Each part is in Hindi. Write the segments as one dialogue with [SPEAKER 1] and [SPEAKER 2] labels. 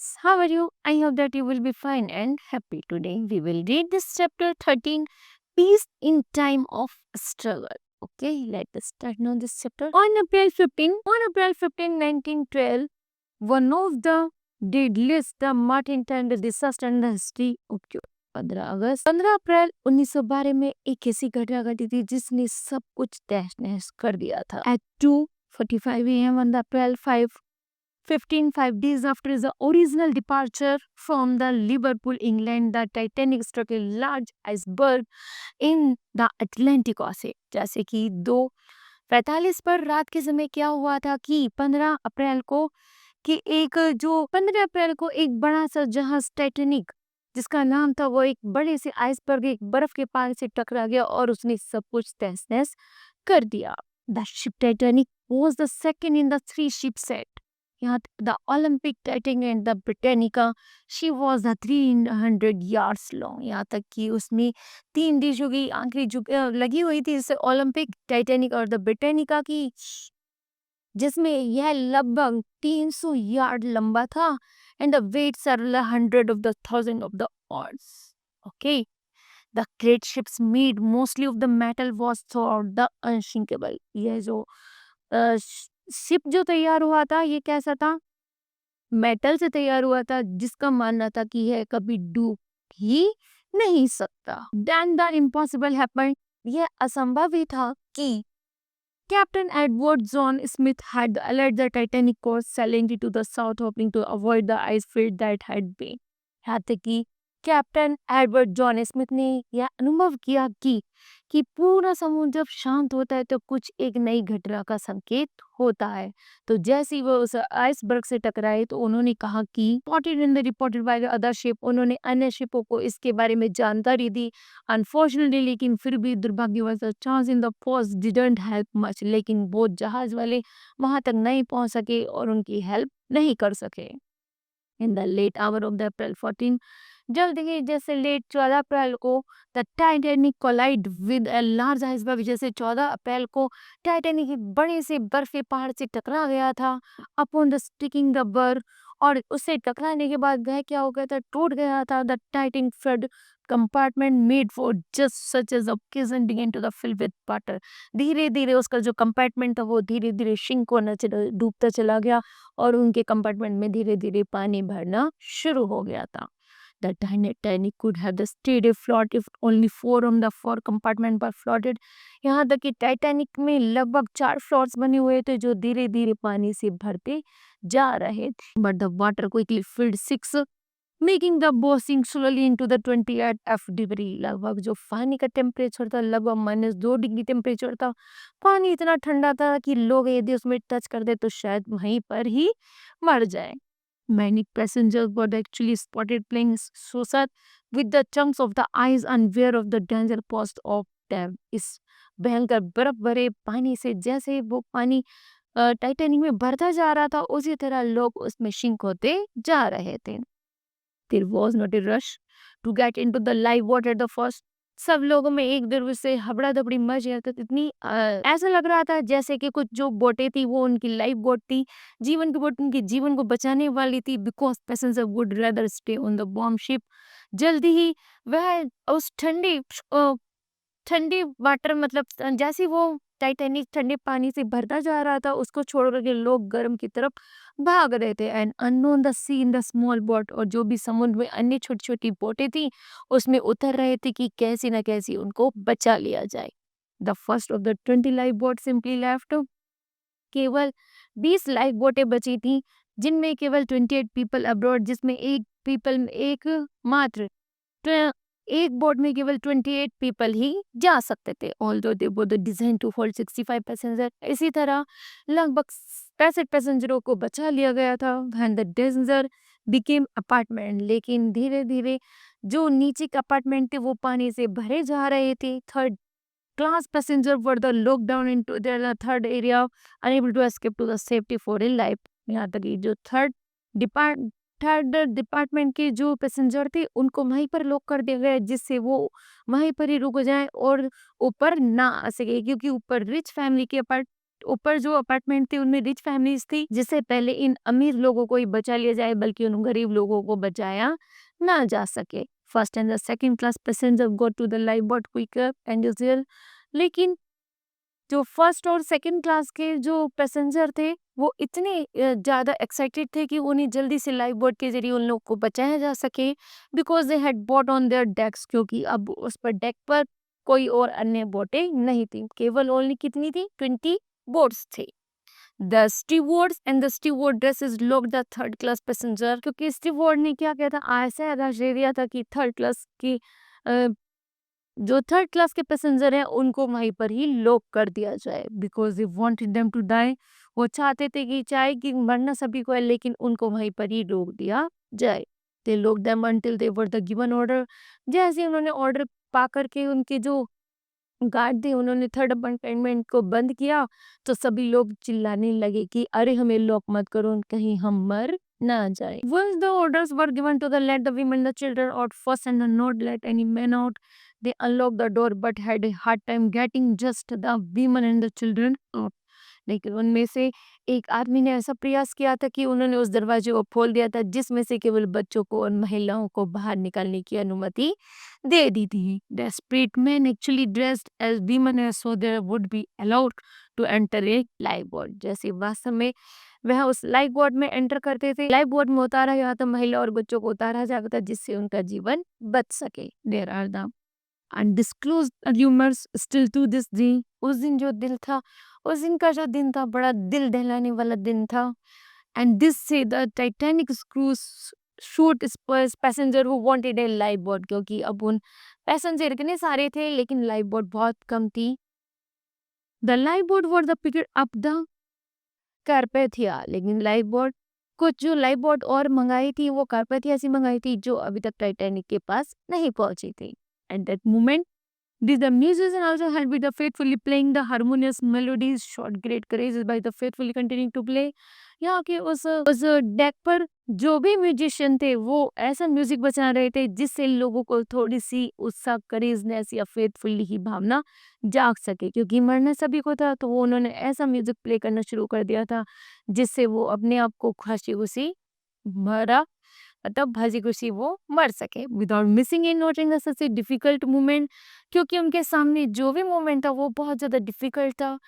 [SPEAKER 1] guys, how are you? I hope that you will be fine and happy. Today we will read this chapter 13, Peace in Time of Struggle. Okay, let us start now this chapter. On April 15, 1912, one of the deadliest the Martin Time disaster in the history occurred. 15 अप्रैल 1912 में एक ऐसी घटना घटी थी जिसने सब कुछ तहस नहस कर दिया था. At 2:45 a.m. on the April 5 days after the original departure from the Liverpool, England, the Titanic struck a large iceberg in the Atlantic Ocean. जैसे कि 2:45 पर रात के समय क्या हुआ था कि 15 अप्रैल को एक बड़ा सा जहाज टाइटैनिक जिसका नाम था वो एक बड़े से आइसबर्ग एक बर्फ के पानी से टकरा गया और उसने सब कुछ तहस नहस कर दिया. The ship Titanic was the second in the three ship set. यहाँ the Olympic Titanic and the Britannica, she was the 300 yards long. यहाँ तक कि उसमें 3 देशों की आंखें लगी हुई थी, जैसे ओलंपिक, टाइटैनिक और द ब्रिटानिका की, जिसमें यह लगभग 300 यार्ड लंबा था. And the weights are 100 of the thousand of the odds. Okay. The great ships made mostly of the metal was thought the unsinkable. यह जो शिप जो तैयार हुआ था ये कैसा था, मेटल से तैयार हुआ था, जिसका मानना था कि यह कभी डूब ही नहीं सकता. Then the impossible happened. यह असंभव ही था कि Captain Edward John Smith had alerted the Titanic course sailing to the south, hoping to avoid the ice field that had been. यहाँ तक कि कैप्टन एडवर्ड जॉन स्मिथ ने यह अनुभव किया कि पूरा समुद्र जब शांत होता है तो कुछ एक नई घटना का संकेत होता है. तो जैसे ही वो उस आइसबर्ग से टकराए तो उन्होंने कहा कि reported by the other ship, उन्होंने अन्य शिपों को इसके बारे में जानकारी दी. अनफॉर्चुनेटली, लेकिन फिर भी दुर्भाग्यवश chance in the force didn't help much. लेकिन वो जहाज वाले वहां तक नहीं पहुंच सके और उनकी हेल्प नहीं कर सके. In the late hour of the April 14, जल्द ही जैसे लेट 14 अप्रैल को the Titanic collide with a large iceberg, जैसे 14 अप्रैल को टाइटैनिक एक बड़े से बर्फ के पहाड़ से टकरा गया था. अपॉन द स्टिकिंग द बर्फ, और उससे टकराने के बाद वह क्या हो गया था, टूट गया था. The Titanic flood compartment made for just such as occasion began to the fill with water. धीरे धीरे उसका जो कंपार्टमेंट था वो धीरे धीरे शिंक होना डूबता चला गया और उनके कंपार्टमेंट में धीरे धीरे पानी भरना शुरू हो गया था. The Titanic could have stayed afloat if only 4 on the 4 compartment were floated. यहाँ तक कि टाइटैनिक में लगभग 4 फ्लोर्स बने हुए थे जो धीरे धीरे पानी से भरते जा रहे थे. But the water quickly filled 6, making the boat sink slowly into the 28 F degree. लगभग जो पानी का टेम्परेचर था लगभग -2 डिग्री टेम्परेचर था. पानी इतना ठंडा था कि लोग यदि उसमें टच कर दे तो शायद वहीं पर ही मर जाए. Many passengers were actually spotted playing suicide with the chunks of the ice unaware of the danger posed of them. इस भयंकर बर्फ भरे पानी से जैसे वो पानी टाइटैनिक में भरता जा रहा था उसी तरह लोग उसमें शिंक होते जा रहे थे. There was not a rush to get into the live water at the first. सब लोगों में एक दूसरे से हबड़ा दबड़ी मच गया था. इतनी ऐसा लग रहा था जैसे कि कुछ जो बोटें थी वो उनकी लाइफ बोट थी, जीवन की बोट उनके जीवन को बचाने वाली थी. Because passenger would rather stay on the bomb ship. जल्दी ही वह उस ठंडी वाटर मतलब जैसे वो टाइटैनिक ठंडे पानी से भरता जा रहा था उसको छोड़ करके लोग गर्म की तरफ भाग रहे थे. And unknown the sea in the small boat, और जो भी समुद्र में अन्य छोटी छोटी बोटें थी उसमें उतर रहे थे कि कैसी न कैसी उनको बचा लिया जाए. The first of the 20 life boat simply left. केवल 20 लाइफ बोटें बची थी जिनमें केवल 28 पीपल अब्रॉड, जिसमें एक बोट में केवल 28 पीपल ही जा सकते थे. Although they were design to hold 65 passenger. इसी तरह लगभग 65 पैसेंजरों को बचा लिया गया था. When the danger became apartment, लेकिन धीरे धीरे जो नीचे के अपार्टमेंट थे वो पानी से भरे जा रहे थे. Third class passenger were the lock down into their third area, unable to escape to the safety for in life. यहाँ तक कि जो थर्ड डिपार्टमेंट के जो पैसेंजर थे उनको वहीं पर लॉक कर दिया गया जिससे वो वहीं पर ही रुक जाएं और ऊपर ना आ सके, क्योंकि ऊपर रिच फैमिली के ऊपर जो अपार्टमेंट थे उनमें रिच फैमिलीज थी, जिससे पहले इन अमीर लोगों को ही बचा लिया जाए बल्कि उन गरीब लोगों को बचाया ना जा सके। First and the second class passenger go to the life boat quicker and usual. लेकिन जो फर्स्ट और सेकंड क्लास के जो पैसेंजर थे वो इतने ज़्यादा एक्साइटेड थे कि उन्हें जल्दी से लाइफ बोट के जरिए उन लोग को बचाया जा सके, because they had boat on their decks, क्योंकि अब उस पर डेक पर कोई और अन्य बोटें नहीं थी, केवल ओनली कितनी थी, 20 बोट्स थे। The stewards and the stewardesses locked the third class passenger, क्योंकि स्टीवर्ड ने क्या किया था, ऐसा आदेश दे दिया था कि थर्ड क्लास की अ, जो थर्ड क्लास के पैसेंजर हैं उनको वहीं पर ही लॉक कर दिया जाए, because they wanted them to die. वो चाहते थे कि चाहे कि मरना सभी को है लेकिन उनको वहीं पर ही रोक दिया जाए। They lock them until they were the given order. जैसे ही उन्होंने ऑर्डर पा करके उनके जो गार्ड थे उन्होंने थर्ड अपार्टमेंट को बंद किया, तो सभी लोग चिल्लाने लगे कि अरे हमें लॉक मत करो, कहीं हम मर ना जाए। Once the orders were given to the let the women the children out first and not let any men out, they unlocked the door but had a hard time getting just the women and the children out. लेकिन उनमें से एक आदमी ने ऐसा प्रयास किया था कि उन्होंने उस दरवाजे को खोल दिया था जिसमें से केवल बच्चों को और महिलाओं को बाहर निकलने की अनुमति दे दी थी। Desperate men actually dressed as women so they would be allowed to enter a lifeboat. जैसे वास्तव में वह उस लाइफ बोट में एंटर करते थे, लाइफ बोट में उतारा गया था महिला और बच्चों को उतारा जाता था जिससे उनका जीवन बच सके। There are the undisclosed rumours still to this day. उस दिन जो दिल था, उस दिन का जो दिन था बड़ा दिल दहलाने वाला दिन था। एंड दिस से the Titanic cruise shoot passenger who wanted A life boat, क्योंकि अब उन पैसेंजर इतने सारे थे लेकिन लाइफ बोट बहुत कम थी। The life boat were the picked up the Carpathia, लेकिन लाइफ बोट कुछ जो लाइफ बोट और मंगाई थी वो कारपेथिया से मंगाई थी जो अभी तक टाइटैनिक के पास नहीं पहुंची थी। At that moment did the musician also help with the faithfully playing the harmonious melodies showed great courage by the faithfully continuing to play। यहाँ के उस डेक पर जो भी म्यूजिशियन थे वो ऐसा म्यूजिक बजा रहे थे जिससे लोगों को थोड़ी सी उत्साह, करेजनेस या फेथफुली की भावना जाग सके, क्योंकि मरना सभी को था तो वो उन्होंने ऐसा म्यूजिक प्ले करना शुरू कर दिया था जिससे वो अपने आप को खुशी खुशी भरा, मतलब हंसी खुशी वो मर सके without missing in noting such a difficult moment. क्योंकि उनके सामने जो भी मोमेंट था वो बहुत ज़्यादा डिफिकल्ट था,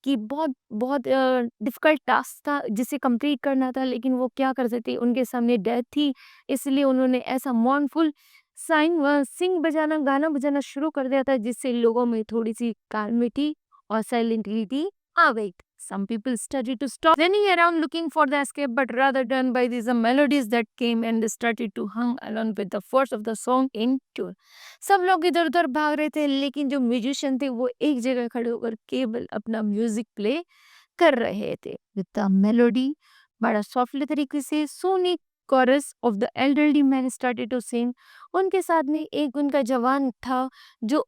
[SPEAKER 1] कि बहुत बहुत डिफिकल्ट टास्क था जिसे कंप्लीट करना था, लेकिन वो क्या कर सकते, उनके सामने डेथ थी, इसलिए उन्होंने ऐसा मॉर्नफुल सिंग बजाना, गाना बजाना शुरू कर दिया था जिससे लोगों में थोड़ी सी काल्मिटी और साइलेंटिलिटी आ गई। Some people started to stop running around looking for the escape, but rather done by these melodies that came and they started to hum along with the force of the song in tune। सब लोग इधर उधर भाग रहे थे लेकिन जो म्यूजिशियन थे वो एक जगह खड़े होकर केवल अपना म्यूजिक प्ले कर रहे थे विद द मेलोडी। बड़ा सॉफ्टली तरीके से Soni chorus of the elderly man started to sing। उनके साथ में एक उनका जवान था जो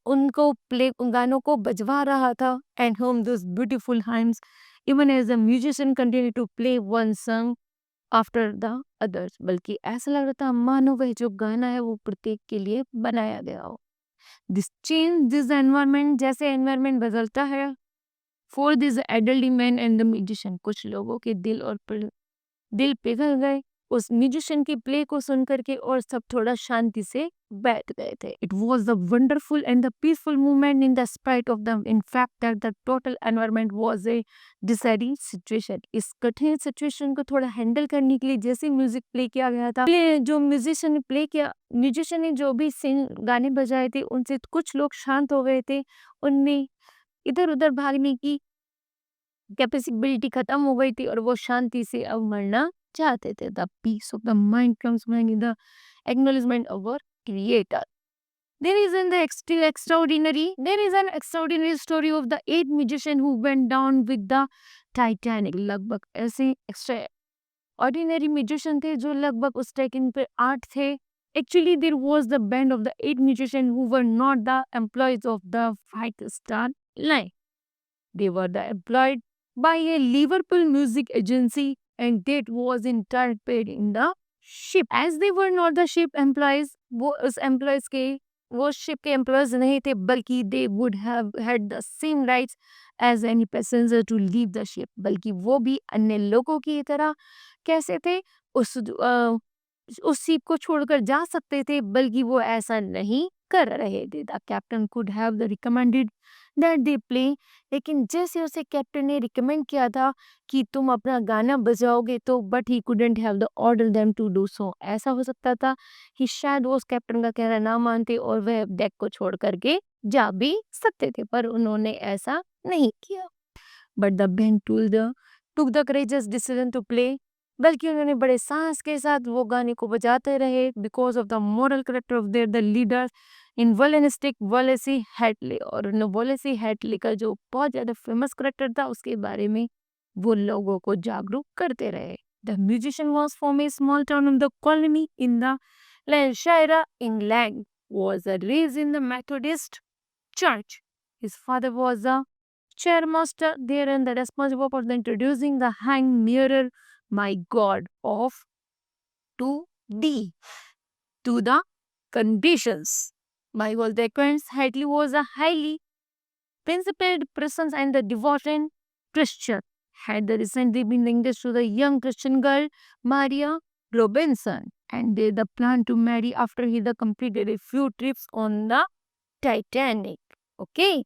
[SPEAKER 1] उनको प्ले गानों को बजवा रहा था। and whom those beautiful hymns even as the musician continued to play one song after the others। बल्कि ऐसा लग रहा था मानो वह जो गाना है वो प्रत्येक के लिए बनाया गया हो। this change this environment, जैसे environment बदलता है for this elderly man and the musician, कुछ लोगों के दिल पिघल गए उस म्यूजिशियन की प्ले को सुन करके और सब थोड़ा शांति से बैठ गए थे। It was the wonderful and the peaceful movement in the spite of the in fact that the total environment was a deciding situation. इस कठिन सिचुएशन को थोड़ा हैंडल करने के लिए जैसे म्यूजिक प्ले किया गया था, जो म्यूजिशियन ने प्ले किया, म्यूजिशियन ने जो भी गाने बजाए थे उनसे कुछ लोग शांत हो गए थे, उनमें इधर उधर भागने की कैपेसिबिलिटी खत्म हो गई थी और वो शांति से अब मरना चाहते थे। The peace of the mind comes when in the acknowledgement of our creator. There is an extraordinary story of the 8 musicians who went down with the Titanic। लगभग ऐसे extraordinary musician थे जो लगभग उस ट्रैकिंग पे 8 थे। Actually, there was the band of the 8 musicians who were not the employees of the Fight Star Line। They were the employed by a Liverpool music agency and that was in turn paid in the ship। As they were not the ship employees, वो उस employees के वो शिप के एम्प्लॉयज नहीं थे, बल्कि they would have had the same rights as any passenger to leave the ship. बल्कि वो भी अन्य लोगों की तरह कैसे थे, उस शिप को छोड़कर जा सकते थे, बल्कि वो ऐसा नहीं कर रहे थे। The captain could have the recommended that they play, लेकिन जैसे उसे कैप्टन ने रिकमेंड किया था कि तुम अपना गाना बजाओगे, तो but he couldn't have the order them to do so. ऐसा हो सकता था कि शायद वो उस कैप्टन का कहना ना मानते और वह डेक को छोड़ करके जा भी सकते थे, पर उन्होंने ऐसा नहीं किया। But the band took the courageous decision to play, बल्कि उन्होंने बड़े साहस के साथ वो गाने को बजाते रहे, because of the moral character of their the leader in violinist Wallace Hartley. और वॉलेसी हैटली का जो बहुत ज़्यादा फेमस करेक्टर था, उसके बारे में वो लोगों को जागरूक करते रहे। The musician was from A small town of the colony in the Lancashire, England, was raised in the Methodist Church. His father was a chairmaster there and the responsible for the introducing the hang mirror, my God, of 2D to the conditions. Michael Dequans Hadley was a highly principled person and the devoted Christian. Had recently been engaged to the young Christian girl Maria Robinson, and they the plan to marry after he the completed a few trips on the Titanic. Okay.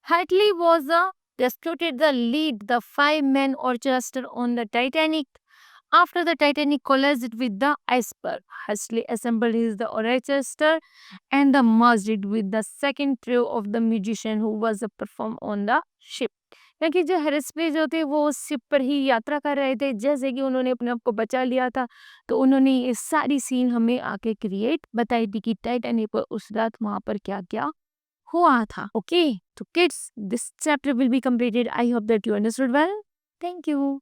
[SPEAKER 1] Hadley was a disputed the lead the five-man orchestra on the Titanic. After the Titanic collided with the iceberg, Hadley assembled his the orchestra and the merged it with the second trio of the musician who was performed on the ship. क्योंकि जो हेरिस्पे जो थे वो उस शिप पर ही यात्रा कर रहे थे, जैसे कि उन्होंने अपने आप को बचा लिया था, तो उन्होंने ये सारी सीन हमें आके क्रिएट बताई थी कि टाइटैनिक पर उस रात वहाँ पर क्या क्या हुआ था। ओके, तो kids, this chapter will be completed. I hope that you understood well. Thank you.